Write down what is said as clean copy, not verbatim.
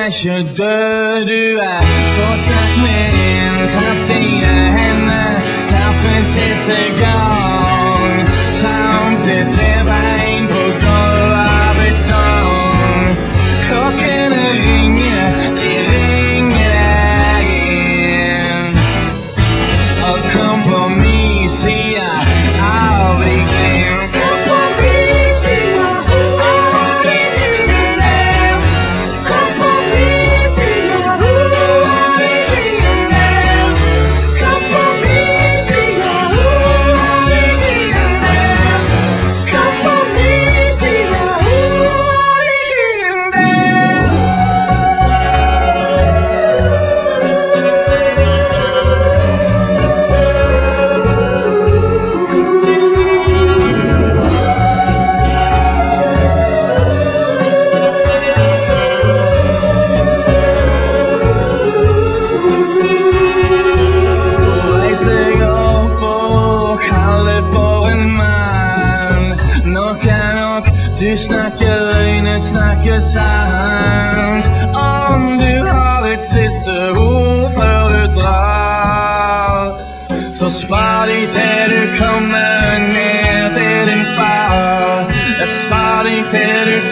ikke død, du fortsatt min. Klapp dine hender, klapp en siste gang. Ta opp det trebein på gulv av betong. Klokkene ringer, de ringer deg inn. Og kom på min side av igjen. Kom på min side av igjen. Kom på min side av igjen. Kom på min side av igjen. Kom på min side av Reis deg opp og kall det for en mann. Nok er nok, du snakker løgn, snakker sant. Om du har et siste ord før du drar, så spar de til du kommer ned til din far. Spar de til du